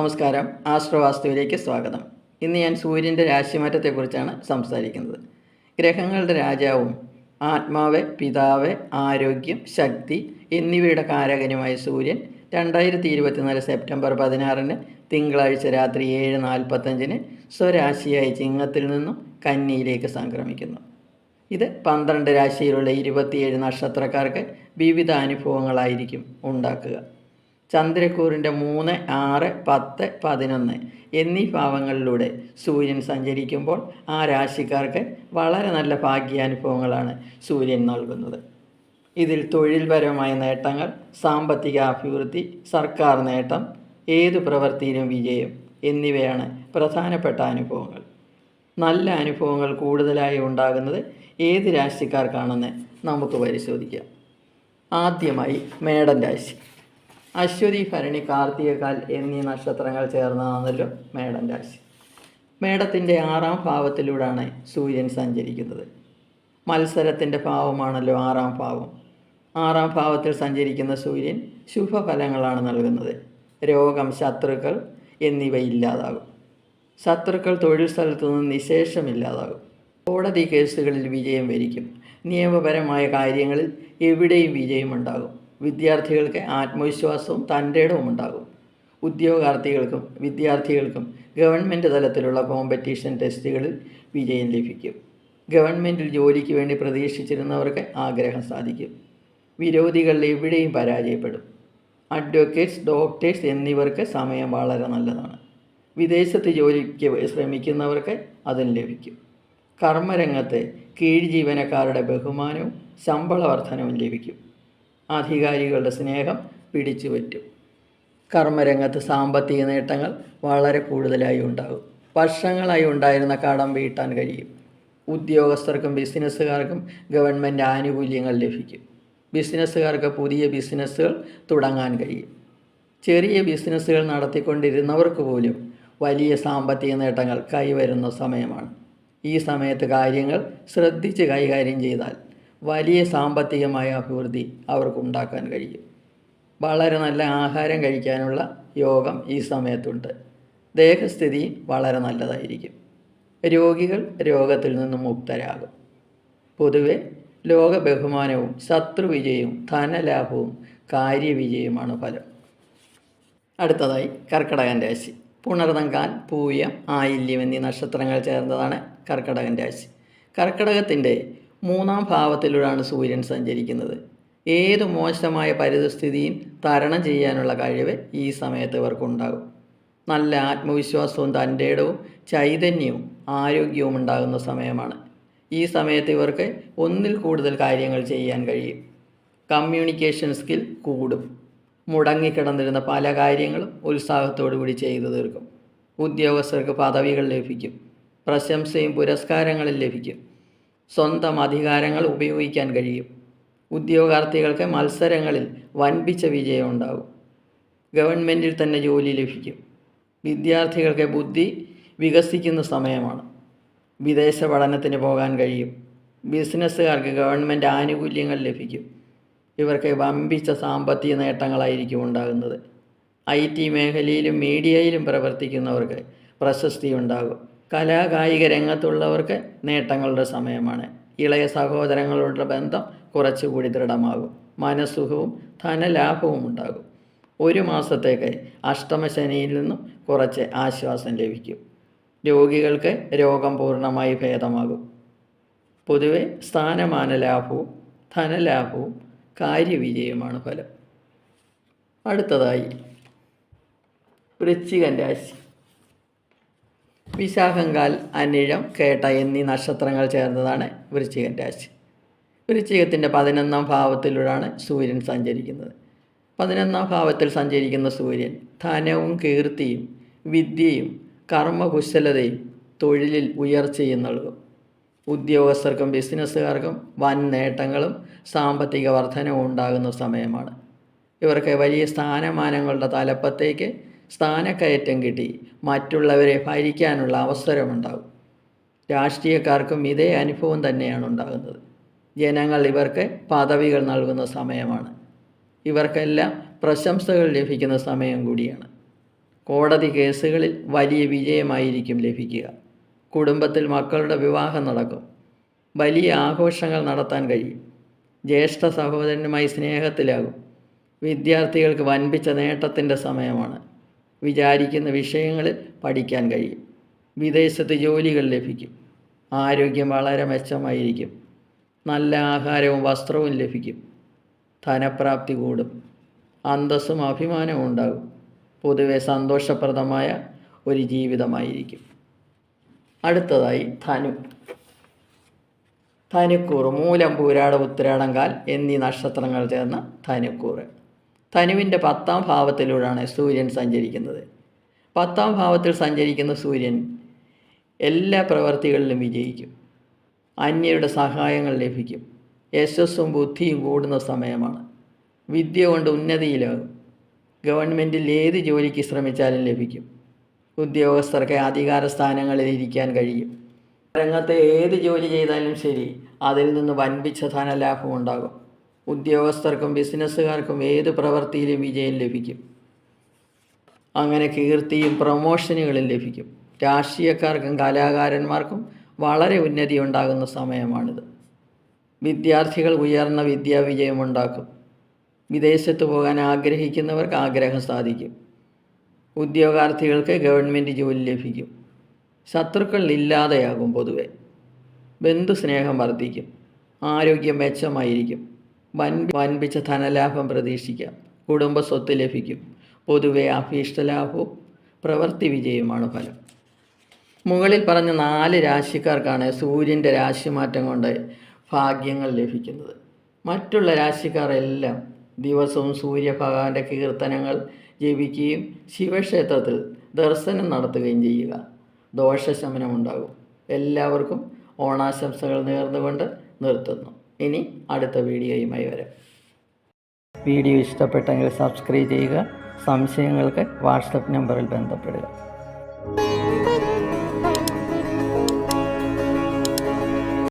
നമസ്കാരം. ആസ്ട്രോവാസ്തുവിലേക്ക് സ്വാഗതം. ഇന്ന് ഞാൻ സൂര്യൻ്റെ രാശിമാറ്റത്തെക്കുറിച്ചാണ് സംസാരിക്കുന്നത്. ഗ്രഹങ്ങളുടെ രാജാവും ആത്മാവ്, പിതാവ്, ആരോഗ്യം, ശക്തി എന്നിവയുടെ കാരകനുമായ സൂര്യൻ 2024 സെപ്റ്റംബർ 16 തിങ്കളാഴ്ച രാത്രി 7:45 സ്വരാശിയായ ചിങ്ങത്തിൽ നിന്നും കന്നിയിലേക്ക് സംക്രമിക്കുന്നു. ഇത് 12 രാശിയിലുള്ള 27 നക്ഷത്രക്കാർക്ക് വിവിധ അനുഭവങ്ങളായിരിക്കും ഉണ്ടാക്കുക. ചന്ദ്രക്കൂറിൻ്റെ 3, 6, 10, 11 എന്നീ ഭാവങ്ങളിലൂടെ സൂര്യൻ സഞ്ചരിക്കുമ്പോൾ ആ രാശിക്കാർക്ക് വളരെ നല്ല ഭാഗ്യാനുഭവങ്ങളാണ് സൂര്യൻ നൽകുന്നത്. ഇതിൽ തൊഴിൽപരമായ നേട്ടങ്ങൾ, സാമ്പത്തിക അഭിവൃദ്ധി, സർക്കാർ നേട്ടം, ഏതു പ്രവൃത്തിയിലും വിജയം എന്നിവയാണ് പ്രധാനപ്പെട്ട അനുഭവങ്ങൾ. നല്ല അനുഭവങ്ങൾ കൂടുതലായി ഉണ്ടാകുന്നത് ഏത് രാശിക്കാർക്കാണെന്ന് നമുക്ക് പരിശോധിക്കാം. ആദ്യമായി മേടൻ രാശി. അശ്വതി, ഭരണി, കാർത്തികകാൽ എന്നീ നക്ഷത്രങ്ങൾ ചേർന്നതാണല്ലോ മേടൻ രാശി. മേടത്തിൻ്റെ 6ാം ഭാവത്തിലൂടെയാണ് സൂര്യൻ സഞ്ചരിക്കുന്നത്. മത്സരത്തിൻ്റെ ഭാവമാണല്ലോ 6ാം ഭാവം. 6ാം ഭാവത്തിൽ സഞ്ചരിക്കുന്ന സൂര്യൻ ശുഭഫലങ്ങളാണ് നൽകുന്നത്. രോഗം, ശത്രുക്കൾ എന്നിവ ഇല്ലാതാകും. ശത്രുക്കൾ തൊഴിൽ സ്ഥലത്തു നിന്ന് നിശേഷമില്ലാതാകും. കോടതി കേസുകളിൽ വിജയം വരിക്കും. നിയമപരമായ കാര്യങ്ങളിൽ എവിടെയും വിജയമുണ്ടാകും. വിദ്യാർത്ഥികൾക്ക് ആത്മവിശ്വാസവും തൻ്റെടവും ഉണ്ടാകും. ഉദ്യോഗാർത്ഥികൾക്കും വിദ്യാർത്ഥികൾക്കും ഗവൺമെൻറ് തലത്തിലുള്ള കോമ്പറ്റീഷൻ ടെസ്റ്റുകളിൽ വിജയം ലഭിക്കും. ഗവൺമെൻറ്റിൽ ജോലിക്ക് വേണ്ടി പ്രതീക്ഷിച്ചിരുന്നവർക്ക് ആഗ്രഹം സാധിക്കും. വിരോധികൾ എവിടെയും പരാജയപ്പെടും. അഡ്വക്കേറ്റ്സ്, ഡോക്ടേഴ്സ് എന്നിവർക്ക് സമയം വളരെ നല്ലതാണ്. വിദേശത്ത് ജോലിക്ക് ശ്രമിക്കുന്നവർക്ക് അതും ലഭിക്കും. കർമ്മരംഗത്ത് കീഴ് ജീവനക്കാരുടെ ബഹുമാനവും ശമ്പള വർധനവും ലഭിക്കും. അധികാരികളുടെ സ്നേഹം പിടിച്ചുപറ്റും. കർമ്മരംഗത്ത് സാമ്പത്തിക നേട്ടങ്ങൾ വളരെ കൂടുതലായി ഉണ്ടാകും. വർഷങ്ങളായി ഉണ്ടായിരുന്ന കടം വീട്ടാൻ കഴിയും. ഉദ്യോഗസ്ഥർക്കും ബിസിനസ്സുകാർക്കും ഗവൺമെൻറ് ആനുകൂല്യങ്ങൾ ലഭിക്കും. ബിസിനസ്സുകാർക്ക് പുതിയ ബിസിനസ്സുകൾ തുടങ്ങാൻ കഴിയും. ചെറിയ ബിസിനസ്സുകൾ നടത്തിക്കൊണ്ടിരുന്നവർക്ക് പോലും വലിയ സാമ്പത്തിക നേട്ടങ്ങൾ കൈവരുന്ന സമയമാണ്. ഈ സമയത്ത് കാര്യങ്ങൾ ശ്രദ്ധിച്ച് കൈകാര്യം ചെയ്താൽ വലിയ സാമ്പത്തികമായ അഭിവൃദ്ധി അവർക്കുണ്ടാക്കാൻ കഴിയും. വളരെ നല്ല ആഹാരം കഴിക്കാനുള്ള യോഗം ഈ സമയത്തുണ്ട്. ദേഹസ്ഥിതി വളരെ നല്ലതായിരിക്കും. രോഗികൾ രോഗത്തിൽ നിന്നും മുക്തരാകും. പൊതുവെ ലോക ബഹുമാനവും ശത്രുവിജയവും ധനലാഭവും കാര്യവിജയവുമാണ് ഫലം. അടുത്തതായി കർക്കിടകൻ രാശി. പുണർതം, കാൽ, പൂയം, ആയില്യം എന്നീ നക്ഷത്രങ്ങൾ ചേർന്നതാണ് കർക്കിടകൻ രാശി. കർക്കിടകത്തിൻ്റെ 3ാം ഭാവത്തിലൂടെയാണ് സൂര്യൻ സഞ്ചരിക്കുന്നത്. ഏതു മോശമായ പരിസ്ഥിതിയും തരണം ചെയ്യാനുള്ള കഴിവ് ഈ സമയത്ത് ഇവർക്കുണ്ടാകും. നല്ല ആത്മവിശ്വാസവും തൻ്റെടവും ചൈതന്യവും ആരോഗ്യവും ഉണ്ടാകുന്ന സമയമാണ്. ഈ സമയത്ത് ഇവർക്ക് ഒന്നിൽ കൂടുതൽ കാര്യങ്ങൾ ചെയ്യാൻ കഴിയും. കമ്മ്യൂണിക്കേഷൻ സ്കിൽ കൂടും. മുടങ്ങിക്കിടന്നിരുന്ന പല കാര്യങ്ങളും ഉത്സാഹത്തോടു കൂടി ചെയ്തു തീർക്കും. ഉദ്യോഗസ്ഥർക്ക് പദവികൾ ലഭിക്കും. പ്രശംസയും പുരസ്കാരങ്ങളും ലഭിക്കും. സ്വന്തം അധികാരങ്ങൾ ഉപയോഗിക്കാൻ കഴിയും. ഉദ്യോഗാർത്ഥികൾക്ക് മത്സരങ്ങളിൽ വൻപിച്ച വിജയം ഉണ്ടാകും. ഗവൺമെൻറ്റിൽ തന്നെ ജോലി ലഭിക്കും. വിദ്യാർത്ഥികൾക്ക് ബുദ്ധി വികസിക്കുന്ന സമയമാണ്. വിദേശ പഠനത്തിന് പോകാൻ കഴിയും. ബിസിനസ്സുകാർക്ക് ഗവൺമെൻറ് ആനുകൂല്യങ്ങൾ ലഭിക്കും. ഇവർക്ക് വമ്പിച്ച സാമ്പത്തിക നേട്ടങ്ങളായിരിക്കും ഉണ്ടാകുന്നത്. IT മേഖലയിലും മീഡിയയിലും പ്രവർത്തിക്കുന്നവർക്ക് പ്രശസ്തി ഉണ്ടാകും. കലാകായിക രംഗത്തുള്ളവർക്ക് നേട്ടങ്ങളുടെ സമയമാണ്. ഇളയ സഹോദരങ്ങളുടെ ബന്ധം കുറച്ചുകൂടി ദൃഢമാകും. മനസ്സുഖവും ധനലാഭവും ഉണ്ടാകും. 1 മാസത്തേക്ക് അഷ്ടമശനിയിൽ നിന്നും കുറച്ച് ആശ്വാസം ലഭിക്കും. രോഗികൾക്ക് രോഗം പൂർണ്ണമായി ഭേദമാകും. പൊതുവെ സ്ഥാനമാന ലാഭവും ധനലാഭവും കാര്യവിജയമാണ് ഫലം. അടുത്തതായി വൃശ്ചികൻ രാശി. വിശാഖങ്കാൽ, അനിഴം, കേട്ട എന്നീ നക്ഷത്രങ്ങൾ ചേർന്നതാണ് വൃശ്ചികൻ രാശി. വൃശ്ചികത്തിൻ്റെ 11ാം ഭാവത്തിലൂടെയാണ് സൂര്യൻ സഞ്ചരിക്കുന്നത്. 11ാം ഭാവത്തിൽ സഞ്ചരിക്കുന്ന സൂര്യൻ ധനവും കീർത്തിയും വിദ്യയും കർമ്മകുശലതയും തൊഴിലിൽ ഉയർച്ചയും നൽകും. ഉദ്യോഗസ്ഥർക്കും ബിസിനസ്സുകാർക്കും വൻ നേട്ടങ്ങളും സാമ്പത്തിക വർധനവും ഉണ്ടാകുന്ന സമയമാണ്. ഇവർക്ക് വലിയ സ്ഥാനമാനങ്ങളുടെ തലപ്പത്തേക്ക് സ്ഥാനക്കയറ്റം കിട്ടി മറ്റുള്ളവരെ ഭരിക്കാനുള്ള അവസരമുണ്ടാകും. രാഷ്ട്രീയക്കാർക്കും ഇതേ അനുഭവം തന്നെയാണ് ഉണ്ടാകുന്നത്. ജനങ്ങൾ ഇവർക്ക് പദവികൾ നൽകുന്ന സമയമാണ്. ഇവർക്കെല്ലാം പ്രശംസകൾ ലഭിക്കുന്ന സമയം കൂടിയാണ്. കോടതി കേസുകളിൽ വലിയ വിജയമായിരിക്കും ലഭിക്കുക. കുടുംബത്തിൽ മക്കളുടെ വിവാഹം നടക്കും. വലിയ ആഘോഷങ്ങൾ നടത്താൻ കഴിയും. ജ്യേഷ്ഠ സഹോദരനുമായി സ്നേഹത്തിലാകും. വിദ്യാർത്ഥികൾക്ക് വൻപിച്ച നേട്ടത്തിൻ്റെ സമയമാണ്. വിചാരിക്കുന്ന വിഷയങ്ങളിൽ പഠിക്കാൻ കഴിയും. വിദേശത്ത് ജോലികൾ ലഭിക്കും. ആരോഗ്യം വളരെ മെച്ചമായിരിക്കും. നല്ല ആഹാരവും വസ്ത്രവും ലഭിക്കും. ധനപ്രാപ്തി കൂടും. അന്തസ്സും അഭിമാനവും ഉണ്ടാകും. പൊതുവെ സന്തോഷപ്രദമായ ഒരു ജീവിതമായിരിക്കും. അടുത്തതായി ധനു. ധനുക്കൂർ മൂലം, പൂരാടം, ഉത്തിരാടം, കാൽ എന്നീ നക്ഷത്രങ്ങൾ ചേർന്ന ധനുക്കൂർ. ധനുവിൻ്റെ 10ാം ഭാവത്തിലൂടെയാണ് സൂര്യൻ സഞ്ചരിക്കുന്നത്. 10ാം ഭാവത്തിൽ സഞ്ചരിക്കുന്ന സൂര്യൻ എല്ലാ പ്രവൃത്തികളിലും വിജയിക്കും. അന്യരുടെ സഹായങ്ങൾ ലഭിക്കും. യശസ്സും ബുദ്ധിയും കൂടുന്ന സമയമാണ്. വിദ്യ കൊണ്ട് ഉന്നതിയിലാകും. ഗവൺമെൻറ്റിൽ ഏത് ജോലിക്ക് ശ്രമിച്ചാലും ലഭിക്കും. ഉദ്യോഗസ്ഥർക്ക് അധികാര സ്ഥാനങ്ങളിൽ ഇരിക്കാൻ കഴിയും. രംഗത്തെ ഏത് ജോലി ചെയ്താലും ശരി, അതിൽ നിന്ന് വൻപിച്ച ധനലാഭം ഉണ്ടാകും. ഉദ്യോഗസ്ഥർക്കും ബിസിനസ്സുകാർക്കും ഏത് പ്രവൃത്തിയിലും വിജയം ലഭിക്കും. അങ്ങനെ കീർത്തിയും പ്രമോഷനുകളും ലഭിക്കും. രാഷ്ട്രീയക്കാർക്കും കലാകാരന്മാർക്കും വളരെ ഉന്നതി ഉണ്ടാകുന്ന സമയമാണിത്. വിദ്യാർത്ഥികൾ ഉയർന്ന വിദ്യാവിജയമുണ്ടാക്കും. വിദേശത്ത് പോകാൻ ആഗ്രഹിക്കുന്നവർക്ക് ആഗ്രഹം സാധിക്കും. ഉദ്യോഗാർത്ഥികൾക്ക് ഗവൺമെൻറ് ജോലി ലഭിക്കും. ശത്രുക്കൾ ഇല്ലാതെയാകും. പൊതുവെ ബന്ധുസ്നേഹം വർദ്ധിക്കും. ആരോഗ്യം മെച്ചമായിരിക്കും. വൻപിച്ച ധനലാഭം പ്രതീക്ഷിക്കാം. കുടുംബ സ്വത്ത് ലഭിക്കും. പൊതുവെ അഭീഷ്ടലാഭവും പ്രവൃത്തി വിജയവുമാണ് ഫലം. മുകളിൽ പറഞ്ഞ 4 രാശിക്കാർക്കാണ് സൂര്യൻ്റെ രാശിമാറ്റം കൊണ്ട് ഭാഗ്യങ്ങൾ ലഭിക്കുന്നത്. മറ്റുള്ള രാശിക്കാർ എല്ലാം ദിവസവും സൂര്യഭഗവാന്റെ കീർത്തനങ്ങൾ ജപിക്കുകയും ശിവക്ഷേത്രത്തിൽ ദർശനം നടത്തുകയും ചെയ്യുക. ദോഷശമനമുണ്ടാകും. എല്ലാവർക്കും ഓണാശംസകൾ നേർന്നുകൊണ്ട് നിർത്തുന്നു. ഇനി അടുത്ത വീഡിയോയുമായി വരാം. വീഡിയോ ഇഷ്ടപ്പെട്ടെങ്കിൽ സബ്സ്ക്രൈബ് ചെയ്യുക. സംശയങ്ങൾക്ക് വാട്സപ്പ് നമ്പറിൽ ബന്ധപ്പെടുക.